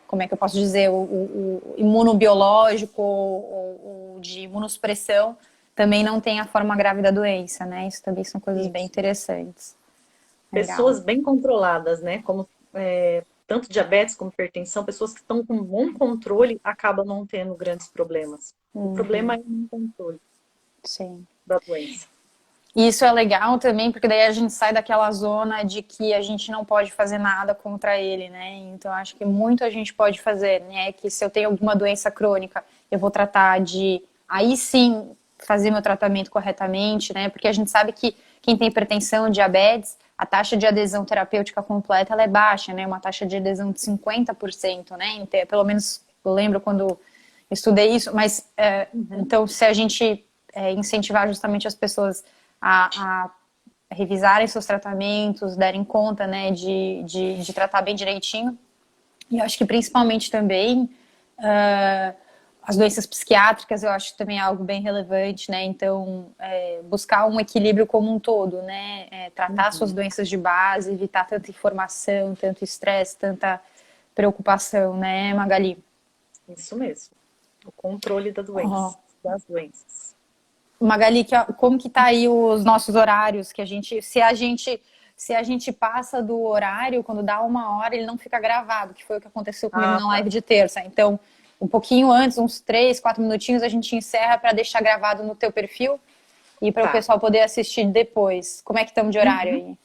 como é que eu posso dizer, o imunobiológico ou de imunossupressão, também não tem a forma grave da doença, né? Isso também são coisas bem isso. interessantes. Legal. Pessoas bem controladas, né? Como tanto diabetes como hipertensão, pessoas que estão com bom controle acabam não tendo grandes problemas. O problema é o controle Sim. da doença. E isso é legal também, porque daí a gente sai daquela zona de que a gente não pode fazer nada contra ele, né? Então acho que muito a gente pode fazer, né? Que se eu tenho alguma doença crônica, eu vou tratar de aí sim fazer meu tratamento corretamente, né? Porque a gente sabe que quem tem hipertensão, diabetes, a taxa de adesão terapêutica completa ela é baixa, né? Uma taxa de adesão de 50%, né? Então, pelo menos eu lembro quando estudei isso, mas então se a gente incentivar justamente as pessoas a revisarem seus tratamentos, darem conta, né, de tratar bem direitinho. E eu acho que principalmente também as doenças psiquiátricas, eu acho que também é algo bem relevante, né? Então, buscar um equilíbrio como um todo, né? Tratar suas doenças de base, evitar tanta informação, tanto estresse, tanta preocupação, né, Magali? Isso mesmo. O controle da Oh. doença, das doenças. Magali, como que tá aí os nossos horários? Que se a gente passa do horário, quando dá 1 hora, ele não fica gravado, que foi o que aconteceu comigo Ah, na tá. live de terça. Então, um pouquinho antes, uns 3, 4 minutinhos, a gente encerra para deixar gravado no teu perfil e para o Tá. pessoal poder assistir depois. Como é que estamos de horário Uhum. aí?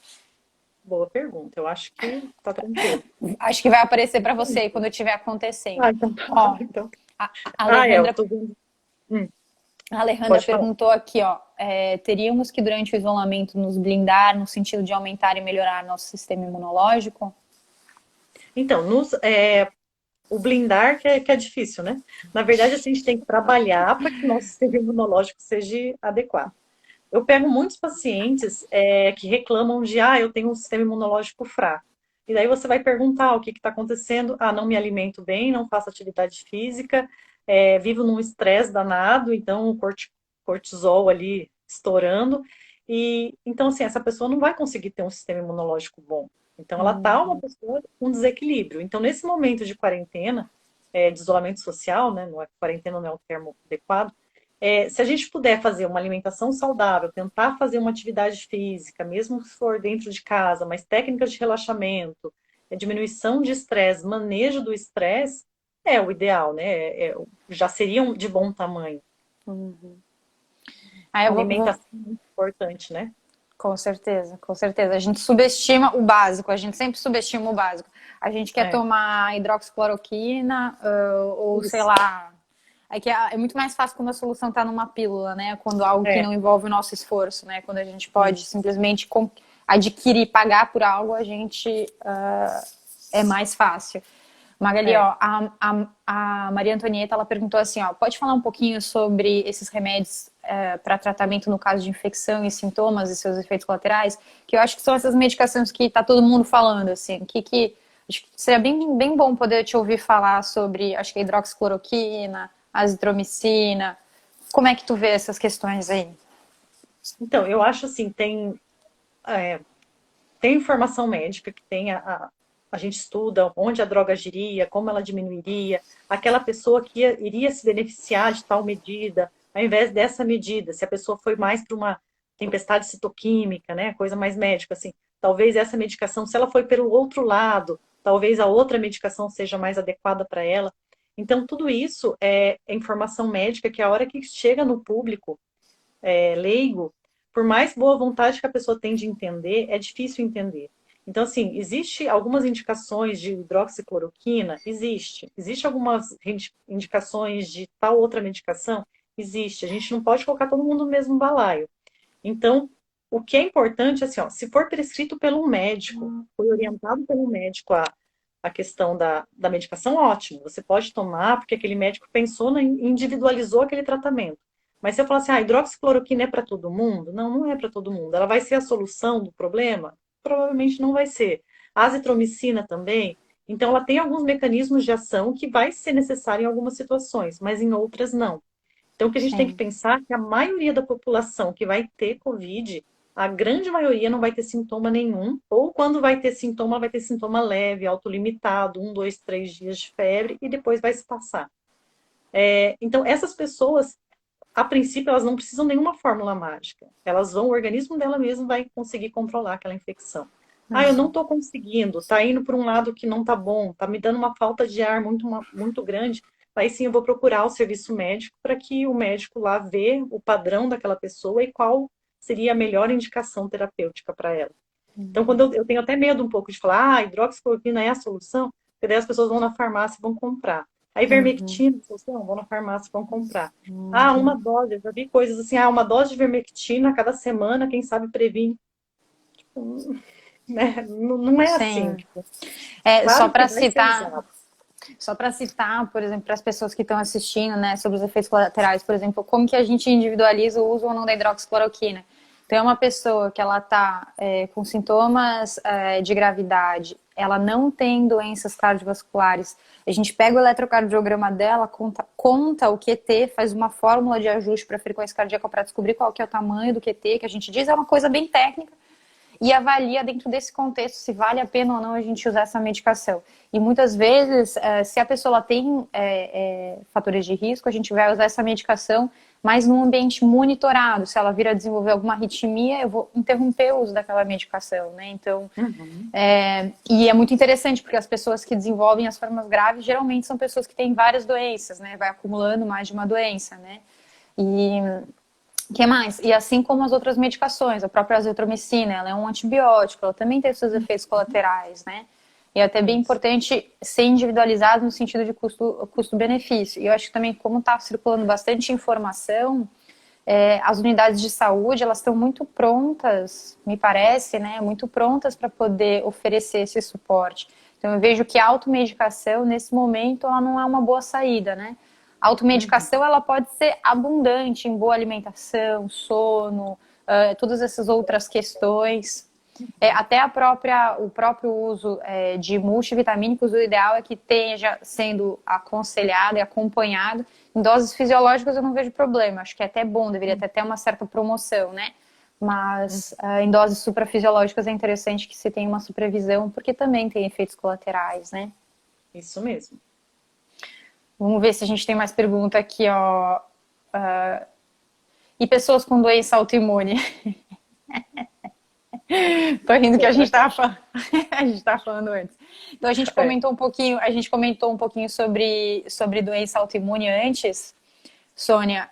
Boa pergunta. Eu acho que tá tranquilo. Acho que vai aparecer para você aí quando estiver acontecendo. Então tá. Ó, Então. a Eu Alejandra tô vendo. Hum, A Alejandra pode falar. perguntou aqui, ó, teríamos que durante o isolamento nos blindar no sentido de aumentar e melhorar nosso sistema imunológico? Então, o blindar que é difícil, né? Na verdade, assim, a gente tem que trabalhar para que o nosso sistema imunológico seja adequado. Eu pego muitos pacientes que reclamam de, eu tenho um sistema imunológico fraco. E daí você vai perguntar o que está acontecendo. Não me alimento bem, não faço atividade física, vivo num estresse danado, então o cortisol ali estourando. E então, assim, essa pessoa não vai conseguir ter um sistema imunológico bom. Então, ela tá uma pessoa com desequilíbrio. Então, nesse momento de quarentena, de isolamento social, né? Quarentena não é o termo adequado. Se a gente puder fazer uma alimentação saudável, tentar fazer uma atividade física, mesmo se for dentro de casa, mas técnicas de relaxamento, diminuição de estresse, manejo do estresse, é o ideal, né? Já seriam de bom tamanho. Aí A eu vou. alimentação é muito importante, né? Com certeza, com certeza. A gente subestima o básico, a gente sempre subestima o básico. A gente quer É, tomar hidroxicloroquina, ou sei isso. lá. É muito mais fácil quando a solução está numa pílula, né? Quando algo que É, não envolve o nosso esforço, né? Quando a gente pode isso. simplesmente adquirir, pagar por algo, a gente é mais fácil. Magali, É. ó, a Maria Antonieta, ela perguntou assim, ó, pode falar um pouquinho sobre esses remédios para tratamento no caso de infecção e sintomas e seus efeitos colaterais, que eu acho que são essas medicações que está todo mundo falando, assim, acho que seria bem bom poder te ouvir falar sobre, acho que a hidroxicloroquina, azitromicina. Como é que tu vê essas questões aí? Então, eu acho assim, tem informação médica que tem a gente estuda onde a droga agiria, como ela diminuiria, aquela pessoa que iria se beneficiar de tal medida, ao invés dessa medida, se a pessoa foi mais para uma tempestade citoquímica, né, coisa mais médica, assim, talvez essa medicação, se ela foi pelo outro lado, talvez a outra medicação seja mais adequada para ela. Então, tudo isso é informação médica que a hora que chega no público leigo, por mais boa vontade que a pessoa tem de entender, é difícil entender. Então, assim, existe algumas indicações de hidroxicloroquina? Existe. Existe algumas indicações de tal outra medicação? Existe. A gente não pode colocar todo mundo no mesmo balaio. Então, o que é importante, assim, ó, se for prescrito pelo médico, foi orientado pelo médico a questão da medicação, ótimo. Você pode tomar, porque aquele médico pensou, individualizou aquele tratamento. Mas se eu falar assim, hidroxicloroquina é para todo mundo? Não, não é para todo mundo. Ela vai ser a solução do problema? Provavelmente não vai ser. A azitromicina também. Então, ela tem alguns mecanismos de ação que vai ser necessário em algumas situações, mas em outras não. Então, o que a gente tem que Sim. pensar é que a maioria da população que vai ter Covid, a grande maioria não vai ter sintoma nenhum, ou quando vai ter sintoma leve, autolimitado, 1, 2, 3 dias de febre, e depois vai se passar. Então, essas pessoas a princípio, elas não precisam de nenhuma fórmula mágica. O organismo dela mesmo vai conseguir controlar aquela infecção. Eu não estou conseguindo, está indo por um lado que não está bom, está me dando uma falta de ar muito grande. Aí sim eu vou procurar o serviço médico para que o médico lá vê o padrão daquela pessoa e qual seria a melhor indicação terapêutica para ela. Então, quando eu tenho até medo um pouco de falar, hidroxicloroquina é a solução, porque daí as pessoas vão na farmácia e vão comprar. A ivermectina, vão na farmácia e vão comprar. Uma dose, eu já vi coisas assim, uma dose de ivermectina a cada semana, quem sabe previne. Tipo, né? Não é assim. Sim. Tipo, Só claro que para vai ser citar, usado. por exemplo, para as pessoas que estão assistindo, né, sobre os efeitos colaterais, por exemplo, como que a gente individualiza o uso ou não da hidroxicloroquina? Então, é uma pessoa que ela está com sintomas de gravidade, ela não tem doenças cardiovasculares, a gente pega o eletrocardiograma dela, conta o QT, faz uma fórmula de ajuste para a frequência cardíaca para descobrir qual que é o tamanho do QT, que a gente diz, é uma coisa bem técnica, e avalia dentro desse contexto se vale a pena ou não a gente usar essa medicação. E muitas vezes, se a pessoa tem fatores de risco, a gente vai usar essa medicação, mas num ambiente monitorado. Se ela vir a desenvolver alguma arritmia, eu vou interromper o uso daquela medicação, né? Então, e é muito interessante, porque as pessoas que desenvolvem as formas graves, geralmente são pessoas que têm várias doenças, né? Vai acumulando mais de uma doença, né? E que mais? E assim como as outras medicações, a própria azitromicina, ela é um antibiótico, ela também tem seus efeitos colaterais, né? E é até bem importante ser individualizado no sentido de custo-benefício. E eu acho que também, como está circulando bastante informação, as unidades de saúde, elas estão muito prontas, me parece, né? Muito prontas para poder oferecer esse suporte. Então, eu vejo que a automedicação, nesse momento, ela não é uma boa saída, né? A automedicação, ela pode ser abundante em boa alimentação, sono, todas essas outras questões. Até o próprio uso de multivitamínicos, o ideal é que esteja sendo aconselhado e acompanhado. Em doses fisiológicas eu não vejo problema, acho que é até bom, deveria até ter uma certa promoção, né? Mas em doses suprafisiológicas é interessante que se tenha uma supervisão, porque também tem efeitos colaterais, né? Isso mesmo. Vamos ver se a gente tem mais pergunta aqui, ó. E pessoas com doença autoimune? Tô rindo que a gente tava falando, a gente tava falando antes. Então a gente comentou um pouquinho sobre doença autoimune antes, Sônia,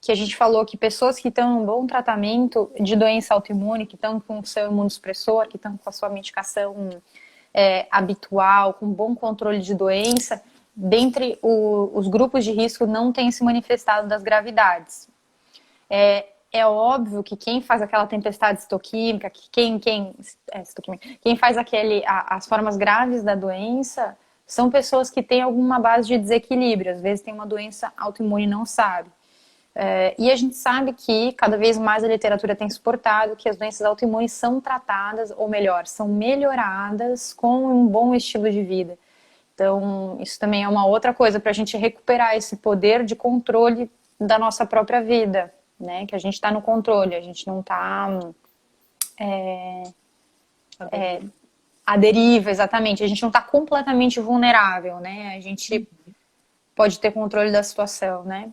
que a gente falou que pessoas que estão em bom tratamento de doença autoimune, que estão com o seu imunossupressor, que estão com a sua medicação habitual, com bom controle de doença, dentre os grupos de risco não tem se manifestado das gravidades. É óbvio que quem faz aquela tempestade citoquímica, quem faz as formas graves da doença, são pessoas que têm alguma base de desequilíbrio. Às vezes tem uma doença autoimune e não sabe. E a gente sabe que cada vez mais a literatura tem suportado que as doenças autoimunes são tratadas, ou melhor, são melhoradas com um bom estilo de vida. Então, isso também é uma outra coisa para a gente recuperar esse poder de controle da nossa própria vida, né? Que a gente está no controle, a gente não está à deriva, exatamente. A gente não está completamente vulnerável, né? A gente pode ter controle da situação, né?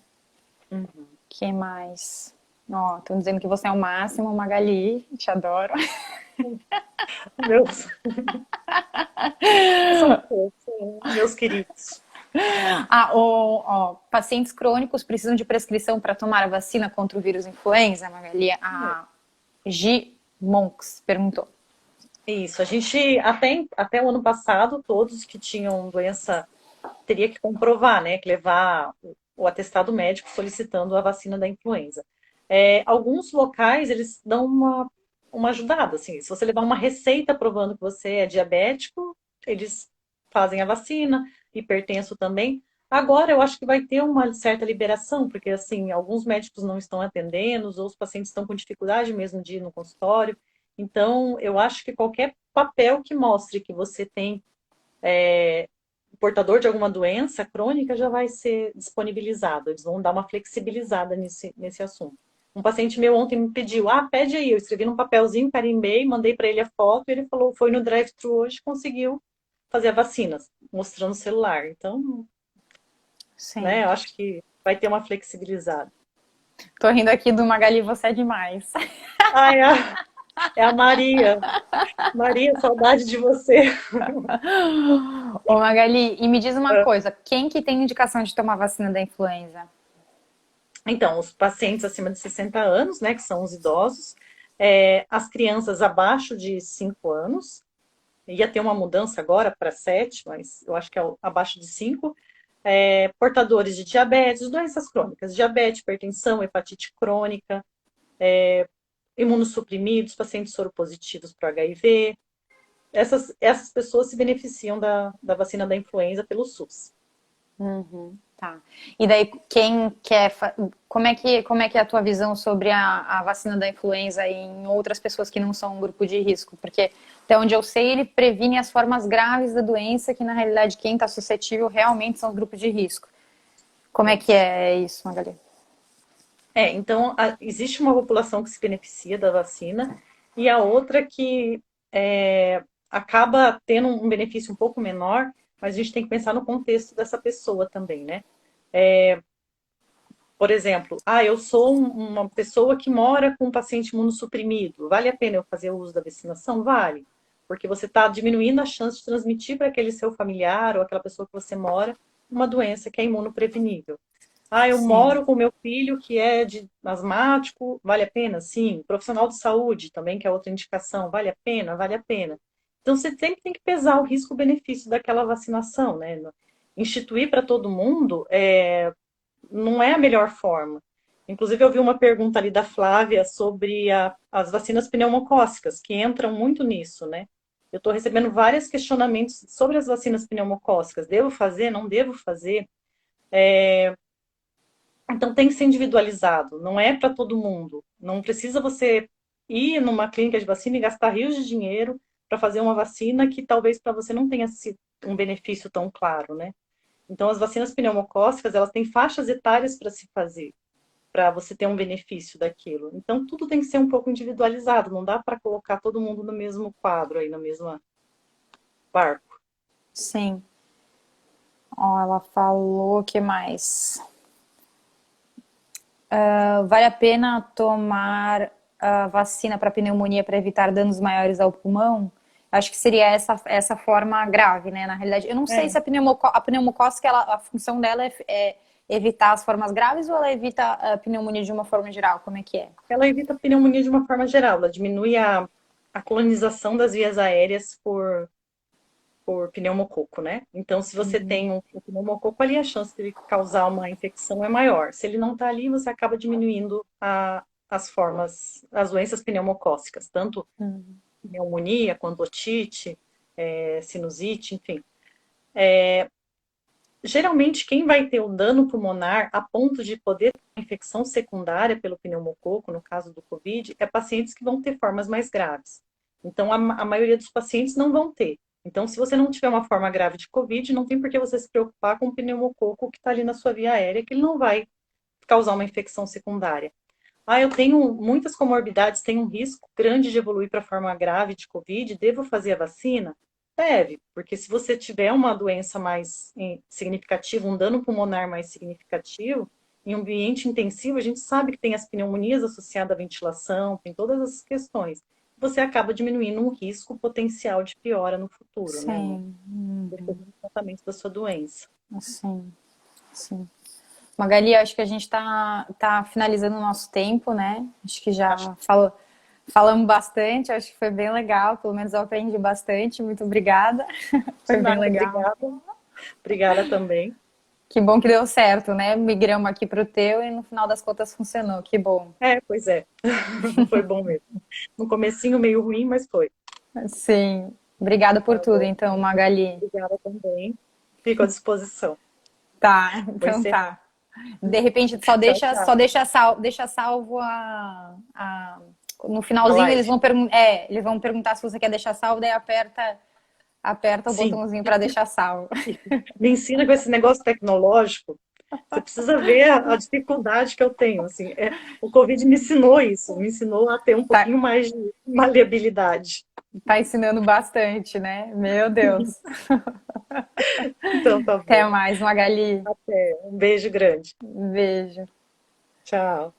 Uhum. Que mais? Ó, estão dizendo que você é o máximo, Magali, te adoro. Meus, são fofos, meus queridos. Pacientes crônicos precisam de prescrição para tomar a vacina contra o vírus influenza, Magali? A G. Monks perguntou. Isso, a gente, até o ano passado, todos que tinham doença teria que comprovar, né, que levar o atestado médico solicitando a vacina da influenza. Alguns locais, eles dão uma ajudada, assim, se você levar uma receita provando que você é diabético, eles fazem a vacina, hipertenso também. Agora, eu acho que vai ter uma certa liberação, porque, assim, alguns médicos não estão atendendo, ou os pacientes estão com dificuldade mesmo de ir no consultório. Então, eu acho que qualquer papel que mostre que você tem portador de alguma doença crônica já vai ser disponibilizado. Eles vão dar uma flexibilizada nesse assunto. Um paciente meu ontem me pediu, pede aí. Eu escrevi num papelzinho, carimbei, mandei para ele a foto, e ele falou, foi no drive-thru hoje, conseguiu fazer a vacina, mostrando o celular. Então, né, Sim. eu acho que vai ter uma flexibilizada. Tô rindo aqui do Magali, você é demais. Ai, é a Maria. Maria, saudade de você. Ô Magali, e me diz uma coisa, quem que tem indicação de tomar vacina da influenza? Então, os pacientes acima de 60 anos, né, que são os idosos, as crianças abaixo de 5 anos, ia ter uma mudança agora para 7, mas eu acho que é abaixo de 5, portadores de diabetes, doenças crônicas, diabetes, hipertensão, hepatite crônica, imunossuprimidos, pacientes soropositivos para HIV. Essas pessoas se beneficiam da vacina da influenza pelo SUS. Tá. E daí, quem quer. Como é que é a tua visão sobre a vacina da influenza em outras pessoas que não são um grupo de risco? Porque, até onde eu sei, ele previne as formas graves da doença, que na realidade quem está suscetível realmente são os grupos de risco. Como é que Isso. é isso, Magali? Então, existe uma população que se beneficia da vacina e a outra que acaba tendo um benefício um pouco menor, mas a gente tem que pensar no contexto dessa pessoa também, né? Por exemplo, eu sou uma pessoa que mora com um paciente imunossuprimido. Vale a pena eu fazer o uso da vacinação? Vale. Porque você está diminuindo a chance de transmitir para aquele seu familiar ou aquela pessoa que você mora uma doença que é imunoprevenível. Eu Sim. moro com meu filho que é asmático, vale a pena? Sim. Profissional de saúde também, que é outra indicação, vale a pena? Vale a pena. Então você sempre tem que pesar o risco-benefício daquela vacinação, né? Instituir para todo mundo não é a melhor forma. Inclusive, eu vi uma pergunta ali da Flávia sobre as vacinas pneumocócicas, que entram muito nisso, né? Eu estou recebendo vários questionamentos sobre as vacinas pneumocócicas. Devo fazer? Não devo fazer? Então tem que ser individualizado, não é para todo mundo. Não precisa você ir numa clínica de vacina e gastar rios de dinheiro para fazer uma vacina que talvez para você não tenha sido um benefício tão claro, né? Então as vacinas pneumocócicas, elas têm faixas etárias para se fazer, para você ter um benefício daquilo. Então tudo tem que ser um pouco individualizado, não dá para colocar todo mundo no mesmo quadro aí, no mesmo barco. Sim. Ó, ela falou o que mais? Vale a pena tomar a vacina para pneumonia para evitar danos maiores ao pulmão? Acho que seria essa forma grave, né? Na realidade, eu não sei se É. a pneumocócica, a função dela é evitar as formas graves ou ela evita a pneumonia de uma forma geral? Como é que é? Ela evita a pneumonia de uma forma geral, ela diminui a colonização das vias aéreas por pneumococo, né? Então, se você tem um pneumococo ali, a chance de causar uma infecção é maior. Se ele não está ali, você acaba diminuindo as formas, as doenças pneumocócicas, tanto pneumonia quanto otite, sinusite, enfim. Geralmente, quem vai ter o dano pulmonar a ponto de poder ter uma infecção secundária pelo pneumococo, no caso do Covid, é pacientes que vão ter formas mais graves. Então, a maioria dos pacientes não vão ter. Então, se você não tiver uma forma grave de Covid, não tem por que você se preocupar com o pneumococo que está ali na sua via aérea, que ele não vai causar uma infecção secundária. Ah, eu tenho muitas comorbidades, tenho um risco grande de evoluir para forma grave de Covid, devo fazer a vacina? Deve, porque se você tiver uma doença mais significativa, um dano pulmonar mais significativo, em um ambiente intensivo, a gente sabe que tem as pneumonias associadas à ventilação, tem todas essas questões. Você acaba diminuindo um risco potencial de piora no futuro, né? Sim. Depois do tratamento da sua doença. Sim, sim. Magali, acho que a gente tá finalizando o nosso tempo, né? Acho que já falamos bastante, acho que foi bem legal, pelo menos eu aprendi bastante. Muito obrigada. Foi bem legal. Obrigada. Obrigada também. Que bom que deu certo, né? Migramos aqui para o teu e no final das contas funcionou. Que bom. Pois é. Foi bom mesmo. No comecinho meio ruim, mas foi. Sim. Obrigada por Tá tudo, bom. então, Magali. Obrigada também. Fico à disposição. Tá, Vou então encerrar. tá. De repente, só Tchau, deixa, tchau. deixa salvo no A finalzinho live. eles vão perguntar se você quer deixar salvo, daí aperta o Sim. botãozinho para deixar salvo. Me ensina com esse negócio tecnológico. Você precisa ver a dificuldade que eu tenho. Assim, o Covid me ensinou isso, me ensinou a ter um Tá, pouquinho mais de maleabilidade. tá ensinando bastante, né? Meu Deus. Então, tá Até bom. mais, Magali. Até. Um beijo grande. Beijo. Tchau.